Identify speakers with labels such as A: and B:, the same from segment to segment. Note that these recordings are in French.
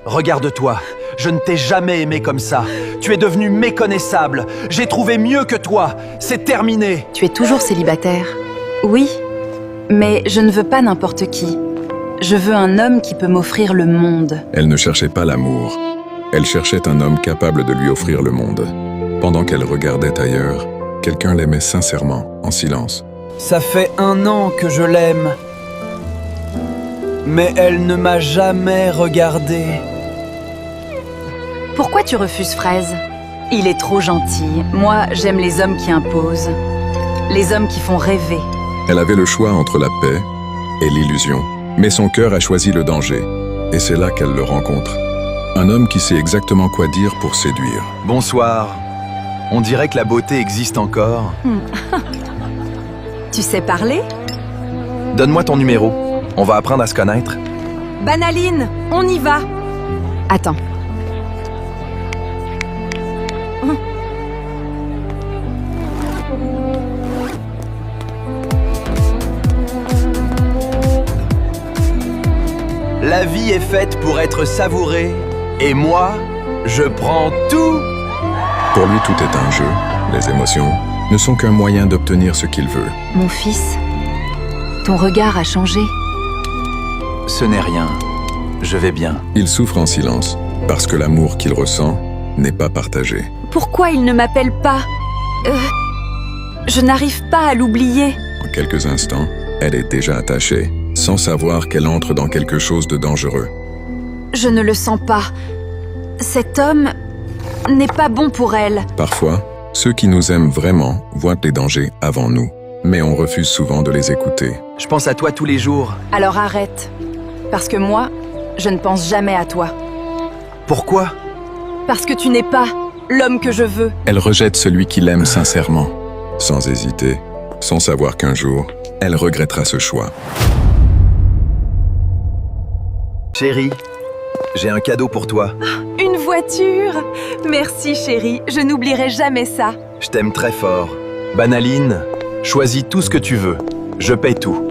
A: Regarde-toi, je ne t'ai jamais aimé comme ça. Tu es devenu méconnaissable. J'ai trouvé mieux que toi. C'est terminé.
B: Tu es toujours célibataire. Oui, mais je ne veux pas n'importe qui. Je veux un homme qui peut m'offrir le monde.
C: Elle ne cherchait pas l'amour. Elle cherchait un homme capable de lui offrir le monde. Pendant qu'elle regardait ailleurs, quelqu'un l'aimait sincèrement, en silence.
A: Ça fait 1 an que je l'aime. Mais elle ne m'a jamais regardé.
B: Pourquoi tu refuses Fraise? Il est trop gentil. Moi, j'aime les hommes qui imposent. Les hommes qui font rêver.
C: Elle avait le choix entre la paix et l'illusion. Mais son cœur a choisi le danger. Et c'est là qu'elle le rencontre. Un homme qui sait exactement quoi dire pour séduire.
A: Bonsoir. On dirait que la beauté existe encore.
B: Tu sais parler?
A: Donne-moi ton numéro. On va apprendre à se connaître.
B: Banaline, on y va. Attends.
A: La vie est faite pour être savourée. Et moi, je prends tout.
C: Pour lui, tout est un jeu. Les émotions ne sont qu'un moyen d'obtenir ce qu'il veut.
B: Mon fils, ton regard a changé.
A: Ce n'est rien. Je vais bien.
C: Il souffre en silence, parce que l'amour qu'il ressent n'est pas partagé.
B: Pourquoi il ne m'appelle pas? Je n'arrive pas à l'oublier.
C: En quelques instants, elle est déjà attachée, sans savoir qu'elle entre dans quelque chose de dangereux.
B: Je ne le sens pas. Cet homme n'est pas bon pour elle.
C: Parfois, ceux qui nous aiment vraiment voient les dangers avant nous, mais on refuse souvent de les écouter.
A: Je pense à toi tous les jours.
B: Alors arrête. Parce que moi, je ne pense jamais à toi.
A: Pourquoi?
B: Parce que tu n'es pas l'homme que je veux.
C: Elle rejette celui qui l'aime sincèrement, sans hésiter, sans savoir qu'un jour, elle regrettera ce choix.
A: Chérie, j'ai un cadeau pour toi.
B: Une voiture! Merci chérie, je n'oublierai jamais ça.
A: Je t'aime très fort. Banaline, choisis tout ce que tu veux. Je paie tout.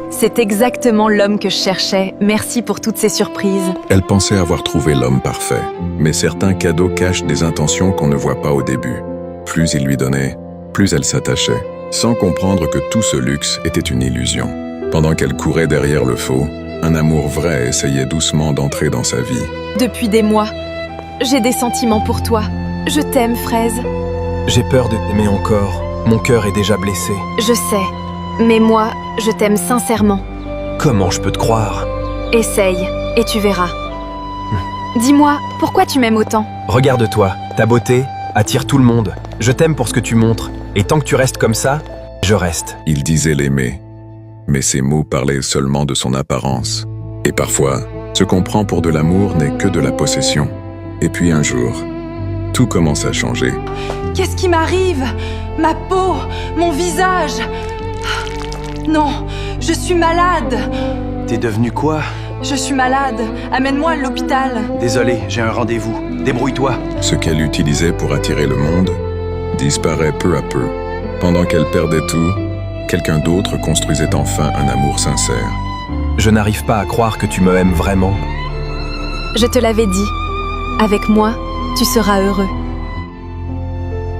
B: C'est exactement l'homme que je cherchais. Merci pour toutes ces surprises.
C: Elle pensait avoir trouvé l'homme parfait, mais certains cadeaux cachent des intentions qu'on ne voit pas au début. Plus il lui donnait, plus elle s'attachait, sans comprendre que tout ce luxe était une illusion. Pendant qu'elle courait derrière le faux, un amour vrai essayait doucement d'entrer dans sa vie.
B: Depuis des mois, j'ai des sentiments pour toi. Je t'aime, Fraise.
A: J'ai peur de t'aimer encore. Mon cœur est déjà blessé.
B: Je sais, mais moi, je t'aime sincèrement.
A: Comment je peux te croire?
B: Essaye, et tu verras. Dis-moi, pourquoi tu m'aimes autant?
A: Regarde-toi, ta beauté attire tout le monde. Je t'aime pour ce que tu montres. Et tant que tu restes comme ça, je reste.
C: Il disait l'aimer, mais ses mots parlaient seulement de son apparence. Et parfois, ce qu'on prend pour de l'amour n'est que de la possession. Et puis un jour, tout commence à changer.
B: Qu'est-ce qui m'arrive? Ma peau, mon visage. Non, je suis malade.
A: T'es devenu quoi?
B: Je suis malade. Amène-moi à l'hôpital.
A: Désolé, j'ai un rendez-vous. Débrouille-toi.
C: Ce qu'elle utilisait pour attirer le monde disparaît peu à peu. Pendant qu'elle perdait tout, quelqu'un d'autre construisait enfin un amour sincère.
A: Je n'arrive pas à croire que tu me aimes vraiment.
B: Je te l'avais dit. Avec moi, tu seras heureux.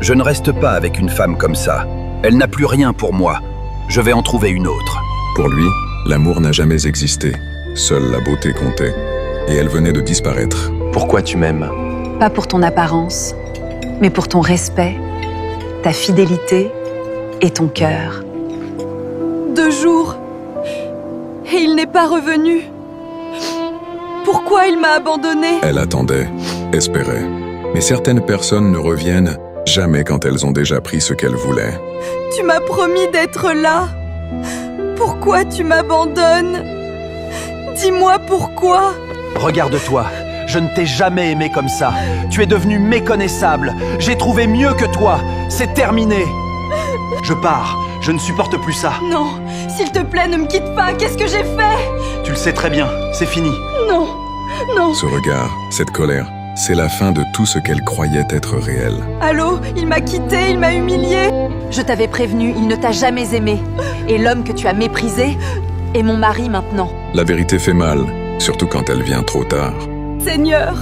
A: Je ne reste pas avec une femme comme ça. Elle n'a plus rien pour moi. Je vais en trouver une autre.
C: Pour lui, l'amour n'a jamais existé. Seule la beauté comptait. Et elle venait de disparaître.
A: Pourquoi tu m'aimes?
B: Pas pour ton apparence, mais pour ton respect, ta fidélité et ton cœur. 2 jours, et il n'est pas revenu. Pourquoi il m'a abandonnée?
C: Elle attendait, espérait. Mais certaines personnes ne reviennent jamais quand elles ont déjà pris ce qu'elles voulaient.
B: Tu m'as promis d'être là. Pourquoi tu m'abandonnes? Dis-moi pourquoi.
A: Regarde-toi, je ne t'ai jamais aimé comme ça. Tu es devenu méconnaissable. J'ai trouvé mieux que toi. C'est terminé. Je pars. Je ne supporte plus ça.
B: Non, s'il te plaît, ne me quitte pas. Qu'est-ce que j'ai fait?
A: Tu le sais très bien. C'est fini.
B: Non, non.
C: Ce regard, cette colère, c'est la fin de tout ce qu'elle croyait être réel.
B: Allô, il m'a quitté, il m'a humilié. Je t'avais prévenu, il ne t'a jamais aimé. Et l'homme que tu as méprisé est mon mari maintenant.
C: La vérité fait mal, surtout quand elle vient trop tard.
B: Seigneur,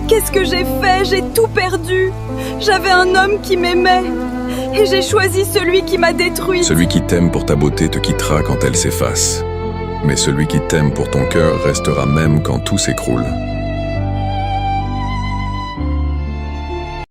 B: qu'est-ce que j'ai fait? J'ai tout perdu. J'avais un homme qui m'aimait. Et j'ai choisi celui qui m'a détruite.
C: Celui qui t'aime pour ta beauté te quittera quand elle s'efface. Mais celui qui t'aime pour ton cœur restera même quand tout s'écroule.